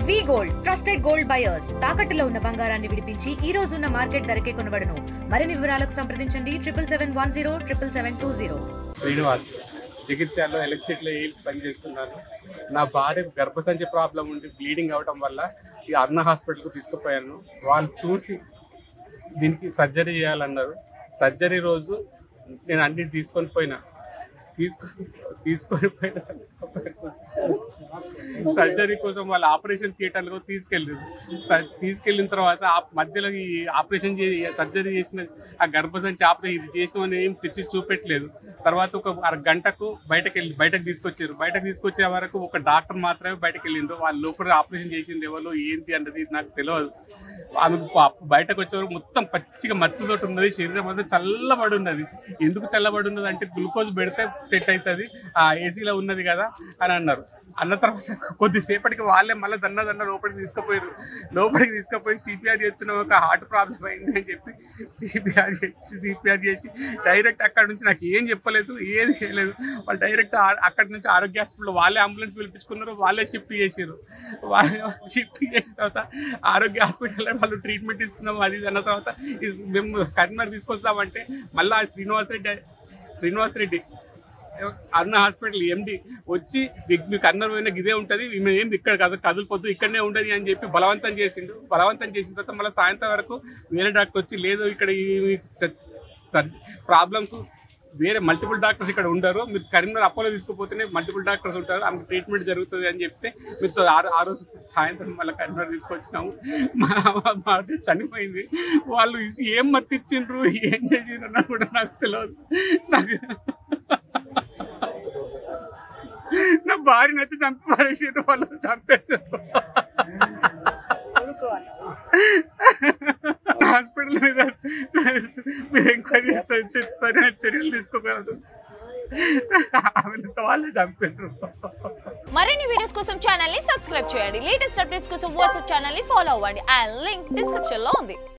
వి gold trusted gold buyers తాకట్టులో ఉన్న బంగారాన్ని విడిపించి ఈ రోజు ఉన్న మార్కెట్ ధరకే కొనబడును. మరిన్ని వివరాలకు సంప్రదించండి 7710 శ్రీనివాస్ జగిత్యాలలో ఎలక్ట్రిసిటీలో పనిచేస్తున్నాను. నా భార్యకు గర్భసంచి ప్రాబ్లం ఉండి బ్లీడింగ్ అవడం వల్ల ఈ అరుణ హాస్పిటల్కు తీసుకుపోయాను. వాళ్ళు చూసి దీనికి సర్జరీ చేయాలన్నారు. సర్జరీ రోజు నేను అన్నిటి తీసుకొని పోయినా సర్జరీ కోసం వాళ్ళు ఆపరేషన్ థియేటర్లో తీసుకెళ్ళిన తర్వాత మధ్యలో ఈ ఆపరేషన్ సర్జరీ చేసిన ఆ గర్భసంచి ఆపరేషన్ ఇది చేసిన ఏం తెచ్చి చూపెట్టలేదు. తర్వాత ఒక అరగంటకు బయటకు తీసుకొచ్చే వరకు ఒక డాక్టర్ మాత్రమే బయటకు వెళ్ళిండ్రు. వాళ్ళు లోపల ఆపరేషన్ చేసింది ఎవరు ఏంటి అన్నది నాకు తెలియదు. ఆమెకు బయటకు వచ్చే వరకు మొత్తం పచ్చిగా మత్తుతోటి ఉన్నది, శరీరం అంతా చల్లబడి ఉన్నది. ఎందుకు చల్లబడి ఉన్నది అంటే గ్లూకోజ్ పెడితే సెట్ అవుతుంది, ఆ ఏసీలో ఉన్నది కదా అని అన్నారు. అన్న తర్వాత కొద్దిసేపటికి వాళ్ళే మళ్ళీ దన్న లోపలికి తీసుకుపోయి సిపిఆర్ చేస్తున్న ఒక హార్ట్ ప్రాబ్లం అయింది అని చెప్పి సిపిఆర్ చేసి డైరెక్ట్ అక్కడ నుంచి నాకు ఏం చెప్పలేదు, ఏది చేయలేదు. వాళ్ళు డైరెక్ట్ అక్కడి నుంచి ఆరోగ్య హాస్పిటల్లో వాళ్ళే అంబులెన్స్ పిలిపించుకున్నారు, వాళ్ళే షిఫ్ట్ చేసారు. షిఫ్ట్ చేసిన తర్వాత ఆరోగ్య హాస్పిటల్లో వాళ్ళు ట్రీట్మెంట్ ఇస్తున్నాం అది అన్న తర్వాత మేము కరీంనగర్ తీసుకొస్తామంటే మళ్ళీ శ్రీనివాస్ రెడ్డి అరుణ హాస్పిటల్ ఎండి వచ్చి మీకు కన్నర్ పోయినా ఇదే ఉంటుంది, మేము ఏంది ఇక్కడ కదులుపోద్దు ఇక్కడనే ఉండదు అని చెప్పి బలవంతం చేసిన తర్వాత మళ్ళీ సాయంత్రం వరకు వేరే డాక్టర్ వచ్చి లేదు ఇక్కడ ప్రాబ్లమ్స్ వేరే మల్టిపుల్ డాక్టర్స్ ఇక్కడ ఉండరు, మీరు కరీంనగర్ అపోలో తీసుకుపోతేనే మల్టిపుల్ డాక్టర్స్ ఉంటారు, ఆమెకు ట్రీట్మెంట్ జరుగుతుంది అని చెప్తే మీతో ఆ రోజు సాయంత్రం మళ్ళీ కరీంనగర్ తీసుకొచ్చినాము. మా చనిపోయింది. వాళ్ళు ఏం మత్తిచ్చిండ్రు ఏం చేసిండ్రు అన్న కూడా నాకు తెలియదు. నా భార్యని అయితే చంపేసారు, వాళ్ళు చంపేశారు. హాస్పిటల్ మీద మీరు ఎంక్వైరీ చేస్తే సరైన చర్యలు తీసుకోగలరు. వాళ్ళే చంపారు. మరిన్ని వీడియోస్ కోసం ఛానల్ ని సబ్స్క్రైబ్ చేయండి. లేటెస్ట్ అప్డేట్స్ కోసం వాట్సాప్ ఛానల్ ని ఫాలో అవ్వండి. అండ్ లింక్ డిస్క్రిప్షన్ లో ఉంది.